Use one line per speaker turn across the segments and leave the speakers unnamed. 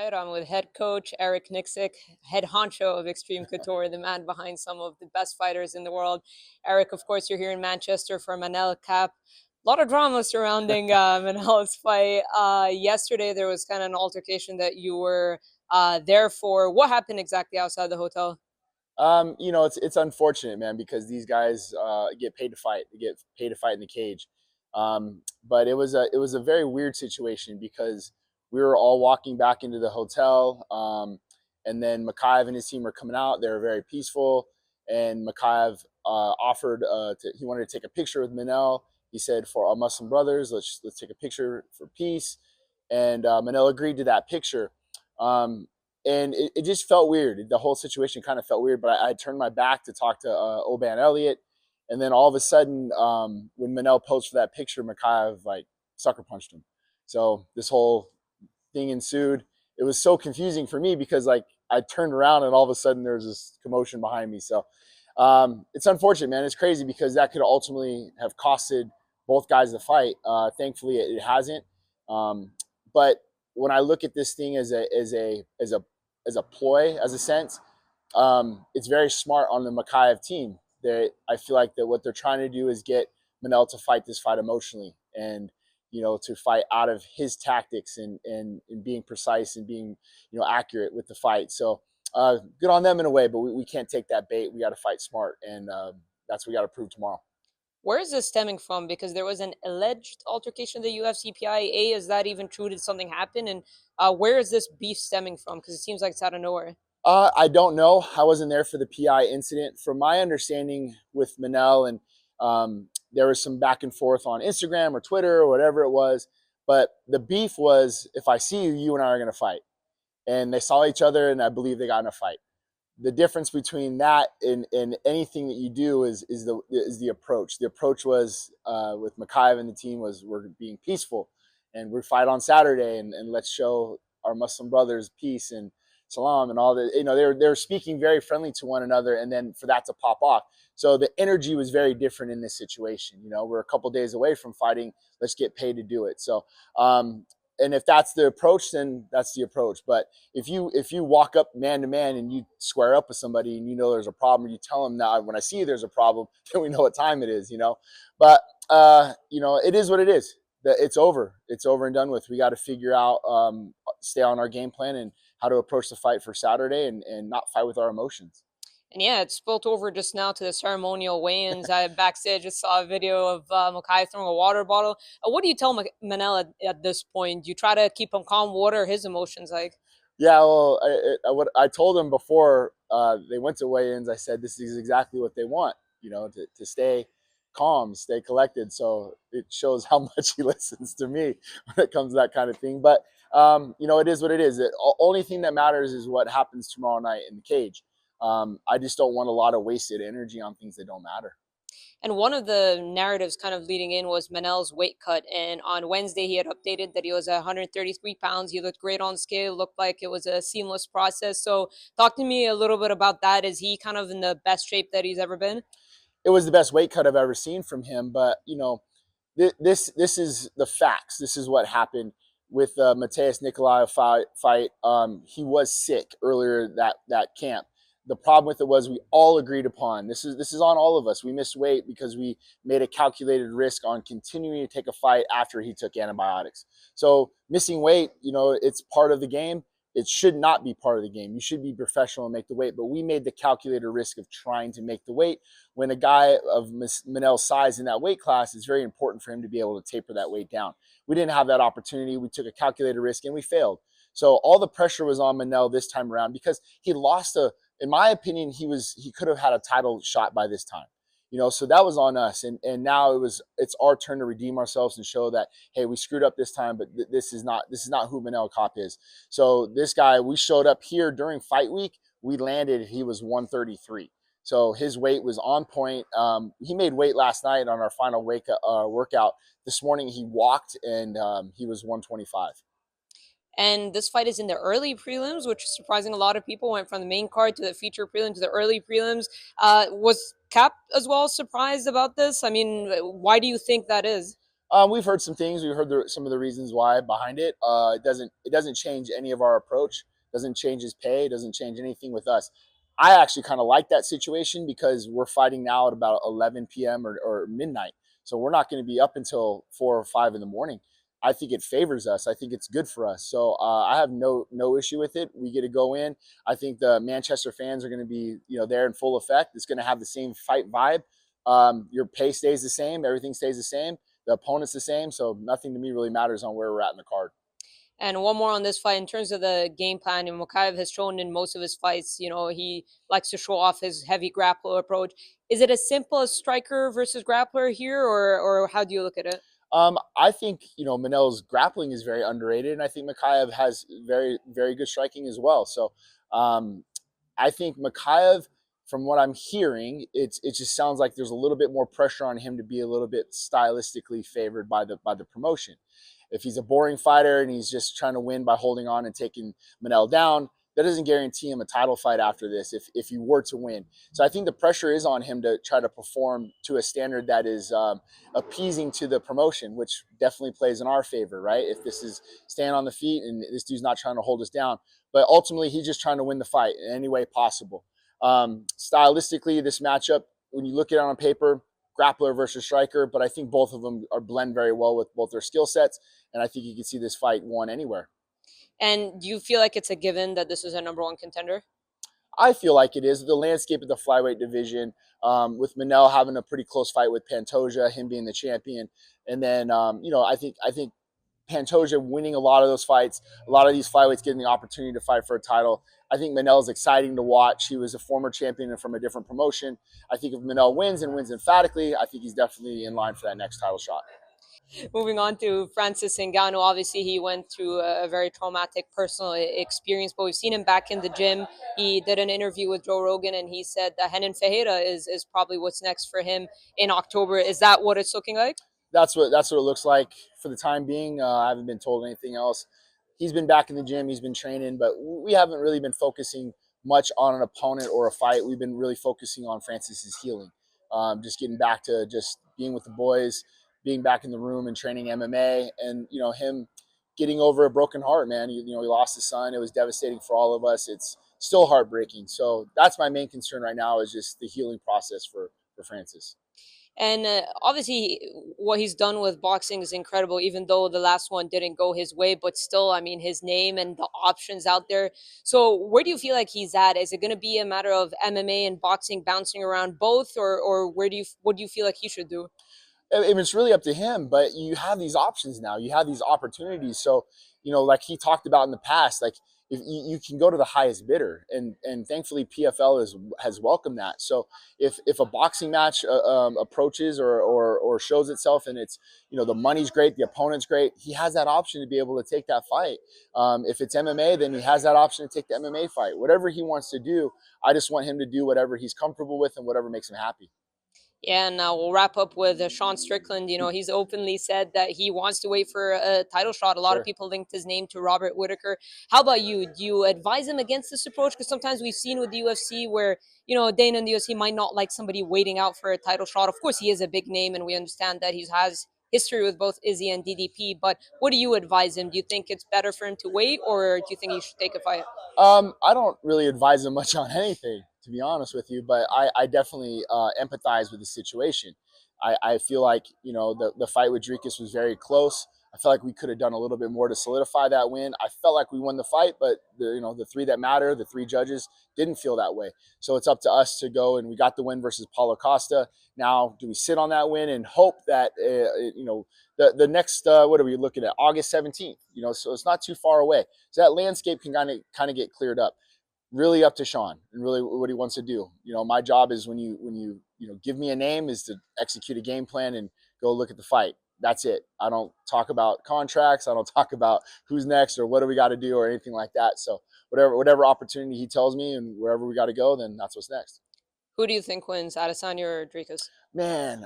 fight. I'm with head coach Eric Nicksick, head honcho of Xtreme Couture, the man behind some of the best fighters in the world. Eric, of course, you're here in Manchester for Manel Kape. A lot of drama surrounding Manel's fight. Yesterday, there was kind of an altercation that you were there for. What happened exactly outside the hotel?
It's unfortunate, man, because these guys get paid to fight. They get paid to fight in the cage. But it was a very weird situation because we were all walking back into the hotel, and then Mokaev and his team were coming out. They were very peaceful, and Mokaev offered he wanted to take a picture with Manel. He said, "For our Muslim brothers, let's take a picture for peace," and Manel agreed to that picture. Um, and it just felt weird. The whole situation kind of felt weird, but I turned my back to talk to Oban Elliott. And then all of a sudden, when Manel posed for that picture, Mokaev like sucker punched him. So this whole thing ensued. It was so confusing for me because like I turned around and all of a sudden there was this commotion behind me. So it's unfortunate, man. It's crazy because that could ultimately have costed both guys the fight. Thankfully, it hasn't. But when I look at this thing as a ploy, as a sense, it's very smart on the Mokaev team. I feel like that what they're trying to do is get Manel to fight this fight emotionally and to fight out of his tactics and being precise and being accurate with the fight. So good on them in a way, but we can't take that bait. We got to fight smart, and that's what we got to prove tomorrow.
Where is this stemming from? Because there was an alleged altercation in the UFC PIA. Is that even true? Did something happen? And where is this beef stemming from? Because it seems like it's out of nowhere.
I don't know. I wasn't there for the PI incident. From my understanding with Manel, and there was some back and forth on Instagram or Twitter or whatever it was. But the beef was, if I see you, you and I are going to fight. And they saw each other, and I believe they got in a fight. The difference between that and anything that you do is the approach. The approach was with Mokaev and the team was we're being peaceful, and we fight on Saturday, and let's show our Muslim brothers peace and salam and all that. They're speaking very friendly to one another, and then for that to pop off. So the energy was very different in this situation. We're a couple days away from fighting. Let's get paid to do it. So and if that's the approach, then that's the approach. But if you walk up man to man and you square up with somebody and there's a problem, you tell them that when I see there's a problem, then we know what time it is. But it is what it is. It's over. It's over and done with. We got to figure out, stay on our game plan and how to approach the fight for Saturday and not fight with our emotions.
And yeah, it spilled over just now to the ceremonial weigh-ins. I backstage just saw a video of Mokaev throwing a water bottle. What do you tell Manel at this point? Do you try to keep him calm? What are his emotions like?
Yeah, well, what I told him before they went to weigh-ins, I said this is exactly what they want, to stay calm, stay collected. So it shows how much he listens to me when it comes to that kind of thing. But it is what it is. The only thing that matters is what happens tomorrow night in the cage. I just don't want a lot of wasted energy on things that don't matter.
And one of the narratives kind of leading in was Manel's weight cut. And on Wednesday, he had updated that he was 133 pounds. He looked great on scale, looked like it was a seamless process. So talk to me a little bit about that. Is he kind of in the best shape that he's ever been?
It was the best weight cut I've ever seen from him. But, this is the facts. This is what happened with Matheus Nicolau fight. He was sick earlier that camp. The problem with it was we all agreed upon this is on all of us. We missed weight because we made a calculated risk on continuing to take a fight after he took antibiotics. So missing weight, it's part of the game. It should not be part of the game. You should be professional and make the weight. But we made the calculated risk of trying to make the weight. When a guy of Manel's size in that weight class, it's very important for him to be able to taper that weight down. We didn't have that opportunity. We took a calculated risk and we failed. So all the pressure was on Manel this time around because he lost in my opinion, he could have had a title shot by this time. So that was on us. And now it's our turn to redeem ourselves and show that, hey, we screwed up this time, but this is not who Manel Kape is. So this guy, we showed up here during fight week, we landed, he was 133. So his weight was on point. He made weight last night on our final workout. This morning he walked and he was 125.
And this fight is in the early prelims, which is surprising a lot of people. Went from the main card to the feature prelim to the early prelims. Was Kape as well surprised about this? I mean, why do you think that is?
We've heard some things. We've heard some of the reasons why behind it. It doesn't change any of our approach. Doesn't change his pay. Doesn't change anything with us. I actually kind of like that situation because we're fighting now at about 11 p.m. or midnight, so we're not going to be up until 4 or 5 in the morning. I think it favors us. I think it's good for us. So I have no issue with it. We get to go in. I think the Manchester fans are going to be there in full effect. It's going to have the same fight vibe. Your pay stays the same. Everything stays the same. The opponent's the same, so nothing to me really matters on where we're at in the card.
And one more on this fight in terms of the game plan. And Mokaev has shown in most of his fights, he likes to show off his heavy grappler approach. Is it as simple as striker versus grappler here, or how do you look at it?
I think Manel's grappling is very underrated, and I think Mokaev has very good striking as well. So um, I think Mokaev, from what I'm hearing, it just sounds like there's a little bit more pressure on him to be a little bit stylistically favored by the promotion. If he's a boring fighter and he's just trying to win by holding on and taking Manel down, that doesn't guarantee him a title fight after this if he were to win. So I think the pressure is on him to try to perform to a standard that is appeasing to the promotion, which definitely plays in our favor, right? If this is staying on the feet and this dude's not trying to hold us down. But ultimately, he's just trying to win the fight in any way possible. Stylistically, this matchup, when you look at it on paper, grappler versus striker, but I think both of them are blend very well with both their skill sets, and I think you can see this fight won anywhere.
And do you feel like it's a given that this is a number one contender?
I feel like it is. The landscape of the flyweight division, with Manel having a pretty close fight with Pantoja, him being the champion, and then I think Pantoja winning a lot of those fights, a lot of these flyweights getting the opportunity to fight for a title. I think Manel is exciting to watch. He was a former champion from a different promotion. I think if Manel wins and wins emphatically, I think he's definitely in line for that next title shot.
Moving on to Francis Ngannou, obviously he went through a very traumatic personal experience, but we've seen him back in the gym. He did an interview with Joe Rogan, and he said that Renan Ferreira is probably what's next for him in October. Is that what it's looking like?
That's what it looks like for the time being. I haven't been told anything else. He's been back in the gym. He's been training, but we haven't really been focusing much on an opponent or a fight. We've been really focusing on Francis's healing, just getting back to just being with the boys, being back in the room and training MMA, and him getting over a broken heart. Man, he lost his son. It was devastating for all of us. It's still heartbreaking. So that's my main concern right now is just the healing process for Francis.
And obviously, what he's done with boxing is incredible, even though the last one didn't go his way. But still, I mean, his name and the options out there. So, where do you feel like he's at? Is it going to be a matter of MMA and boxing bouncing around both, or what do you feel like he should do?
It's really up to him, but you have these options now. You have these opportunities. So, like he talked about in the past, like if you can go to the highest bidder, and thankfully PFL has welcomed that. So if a boxing match approaches or shows itself, and it's the money's great, the opponent's great, he has that option to be able to take that fight. If it's MMA, then he has that option to take the MMA fight. Whatever he wants to do, I just want him to do whatever he's comfortable with and whatever makes him happy.
Yeah, and we'll wrap up with Sean Strickland. He's openly said that he wants to wait for a title shot. A lot of
Sure.
people linked his name to Robert Whitaker. How about you? Do you advise him against this approach? Because sometimes we've seen with the UFC where, Dana and the UFC might not like somebody waiting out for a title shot. Of course, he is a big name, and we understand that he has history with both Izzy and DDP. But what do you advise him? Do you think it's better for him to wait, or do you think he should take a fight?
I don't really advise him much on anything, to be honest with you, but I definitely empathize with the situation. I feel like, the fight with Dricus was very close. I felt like we could have done a little bit more to solidify that win. I felt like we won the fight, but the three that matter, the three judges didn't feel that way. So it's up to us to go, and we got the win versus Paulo Costa. Now, do we sit on that win and hope that, the next, what are we looking at? August 17th, so it's not too far away. So that landscape can kind of get cleared up. Really up to Sean and really what he wants to do. My job is when you give me a name is to execute a game plan and go look at the fight. That's it. I don't talk about contracts. I don't talk about who's next or what do we got to do or anything like that. So whatever opportunity he tells me and wherever we got to go, then that's what's next.
Who do you think wins, Adesanya or Dricus?
Man,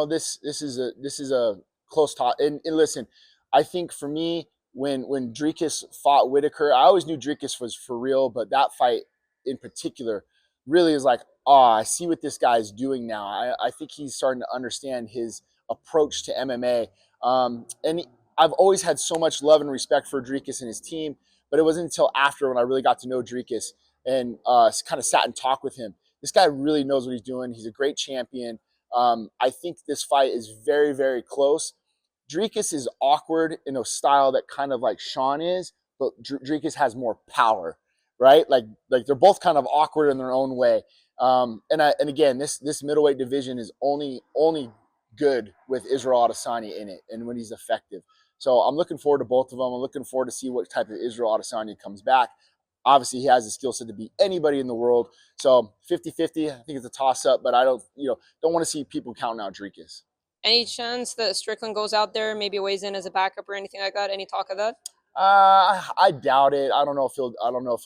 this is a close talk. And listen, I think for me, when Dricus fought Whitaker, I always knew Dricus was for real, but that fight in particular really is like, oh, I see what this guy's doing now. I think he's starting to understand his approach to MMA. And I've always had so much love and respect for Dricus and his team, but it wasn't until after when I really got to know Dricus and kind of sat and talked with him. This guy really knows what he's doing. He's a great champion. I think this fight is very, very close. Dricus is awkward in a style that kind of like Sean is, but Dricus has more power, right? Like they're both kind of awkward in their own way. And again, this middleweight division is only good with Israel Adesanya in it, and when he's effective. So I'm looking forward to both of them. I'm looking forward to see what type of Israel Adesanya comes back. Obviously, he has the skill set to beat anybody in the world. So 50-50, I think it's a toss-up, but I don't want to see people counting out Dricus.
Any chance that Strickland goes out there, maybe weighs in as a backup or anything like that? Any talk of that?
I doubt it. I don't know if he'll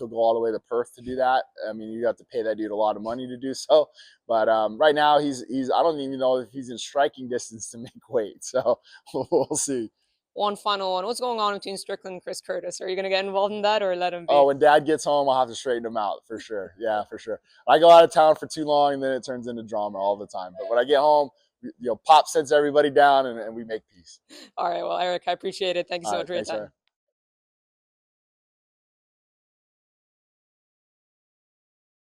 go all the way to Perth to do that. I mean, you have to pay that dude a lot of money to do so. But right now, he's I don't even know if he's in striking distance to make weight. So we'll see.
One final one. What's going on between Strickland and Chris Curtis? Are you going to get involved in that or let him be?
Oh, when Dad gets home, I'll have to straighten him out for sure. Yeah, for sure. I go out of town for too long, and then it turns into drama all the time. But when I get home, Pop sets everybody down, and we make peace.
All right. Well, Eric, I appreciate it. Thank you so much for your time.